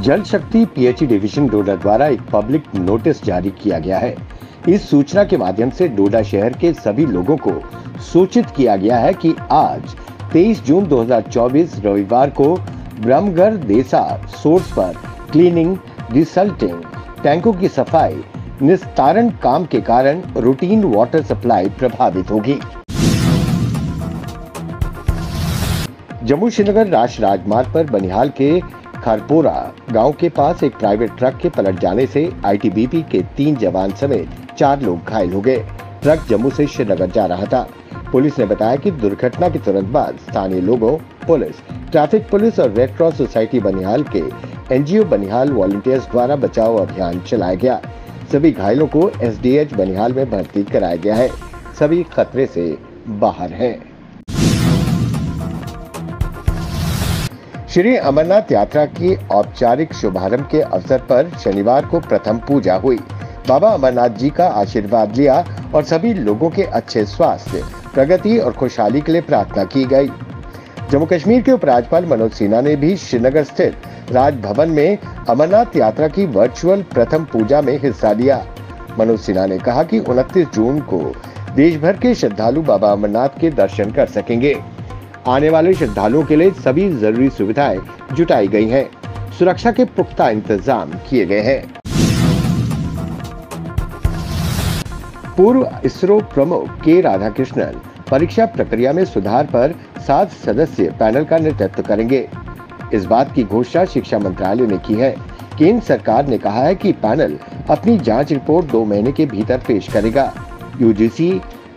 जल शक्ति PHE division डोडा द्वारा एक पब्लिक नोटिस जारी किया गया है। इस सूचना के माध्यम से डोडा शहर के सभी लोगों को सूचित किया गया है कि आज 23 जून 2024 रविवार को ब्रह्मगढ़ देसा सोर्स पर क्लीनिंग, डिसल्टिंग, टैंकों की सफाई, निस्तारण काम के कारण रूटीन वाटर सप्लाई प्रभावित होगी। जम्मू श्रीनगर राष्ट्रीय राजमार्ग पर बनिहाल के खरपोरा गांव के पास एक प्राइवेट ट्रक के पलट जाने से आईटीबीपी के 3 जवान समेत 4 लोग घायल हो गए। ट्रक जम्मू से श्रीनगर जा रहा था। पुलिस ने बताया कि दुर्घटना के तुरंत बाद स्थानीय लोगों, पुलिस, ट्रैफिक पुलिस और रेड क्रॉस सोसाइटी बनिहाल के एनजीओ बनिहाल वॉलंटियर्स द्वारा बचाव अभियान चलाया गया। सभी घायलों को एसडीएच बनिहाल में भर्ती कराया गया है। सभी खतरे से बाहर हैं। श्री अमरनाथ यात्रा की औपचारिक शुभारंभ के अवसर पर शनिवार को प्रथम पूजा हुई। बाबा अमरनाथ जी का आशीर्वाद लिया और सभी लोगों के अच्छे स्वास्थ्य, प्रगति और खुशहाली के लिए प्रार्थना की गई। जम्मू कश्मीर के उपराज्यपाल मनोज सिन्हा ने भी श्रीनगर स्थित राजभवन में अमरनाथ यात्रा की वर्चुअल प्रथम पूजा में हिस्सा लिया। मनोज सिन्हा ने कहा कि 29 जून को देश भर के श्रद्धालु बाबा अमरनाथ के दर्शन कर सकेंगे। आने वाले श्रद्धालुओं के लिए सभी जरूरी सुविधाएं जुटाई गई हैं। सुरक्षा के पुख्ता इंतजाम किए गए हैं। पूर्व इसरो प्रमुख के राधाकृष्णन परीक्षा प्रक्रिया में सुधार पर 7 सदस्यीय पैनल का नेतृत्व करेंगे। इस बात की घोषणा शिक्षा मंत्रालय ने की है। केंद्र सरकार ने कहा है कि पैनल अपनी जांच रिपोर्ट 2 महीने के भीतर पेश करेगा। यूजीसी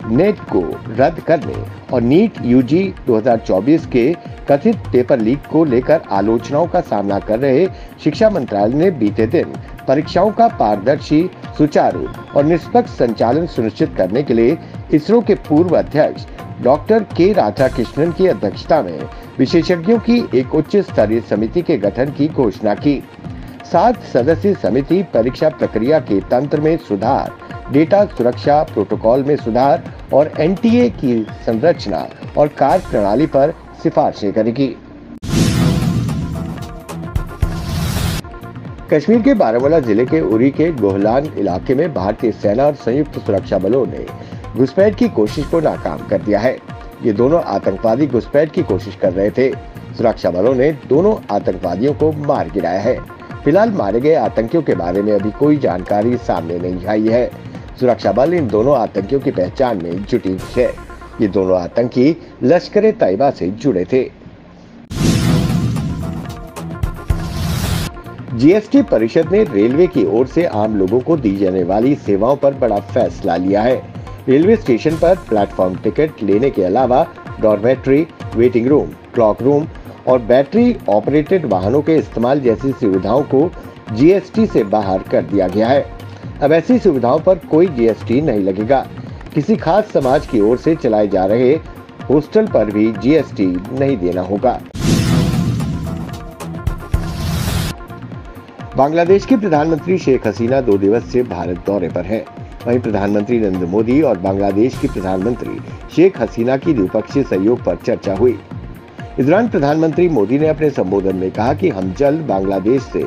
नेट को रद्द करने और नीट यूजी 2024 के कथित पेपर लीक को लेकर आलोचनाओं का सामना कर रहे शिक्षा मंत्रालय ने बीते दिन परीक्षाओं का पारदर्शी, सुचारू और निष्पक्ष संचालन सुनिश्चित करने के लिए इसरो के पूर्व अध्यक्ष डॉक्टर के राधाकृष्णन की अध्यक्षता में विशेषज्ञों की एक उच्च स्तरीय समिति के गठन की घोषणा की। 7 सदस्यीय समिति परीक्षा प्रक्रिया के तंत्र में सुधार, डेटा सुरक्षा प्रोटोकॉल में सुधार और एनटीए की संरचना और कार्य प्रणाली पर सिफारिशें करेगी। कश्मीर के बारामूला जिले के उरी के गोहलान इलाके में भारतीय सेना और संयुक्त सुरक्षा बलों ने घुसपैठ की कोशिश को नाकाम कर दिया है। ये दोनों आतंकवादी घुसपैठ की कोशिश कर रहे थे। सुरक्षा बलों ने दोनों आतंकवादियों को मार गिराया है। फिलहाल मारे गए आतंकियों के बारे में अभी कोई जानकारी सामने नहीं आई है। सुरक्षा बल इन दोनों आतंकियों की पहचान में जुटी हुई है। ये दोनों आतंकी लश्कर ए तैयबा से जुड़े थे। जीएसटी परिषद ने रेलवे की ओर से आम लोगों को दी जाने वाली सेवाओं पर बड़ा फैसला लिया है। रेलवे स्टेशन पर प्लेटफॉर्म टिकट लेने के अलावा dormitory, waiting room, clock room और बैटरी ऑपरेटेड वाहनों के इस्तेमाल जैसी सुविधाओं को जीएसटी से बाहर कर दिया गया है। अब ऐसी सुविधाओं पर कोई जीएसटी नहीं लगेगा। किसी खास समाज की ओर से चलाए जा रहे हॉस्टल पर भी जीएसटी नहीं देना होगा। बांग्लादेश की प्रधानमंत्री शेख हसीना 2 दिवसीय भारत दौरे पर हैं। वहीं प्रधानमंत्री नरेंद्र मोदी और बांग्लादेश की प्रधानमंत्री शेख हसीना की द्विपक्षीय सहयोग पर चर्चा हुई। इस दौरान प्रधानमंत्री मोदी ने अपने संबोधन में कहा कि हम जल्द बांग्लादेश से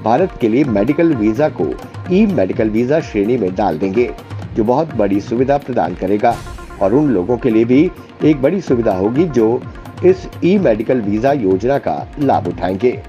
भारत के लिए मेडिकल वीजा को ई मेडिकल वीजा श्रेणी में डाल देंगे, जो बहुत बड़ी सुविधा प्रदान करेगा और उन लोगों के लिए भी एक बड़ी सुविधा होगी जो इस ई मेडिकल वीजा योजना का लाभ उठाएंगे।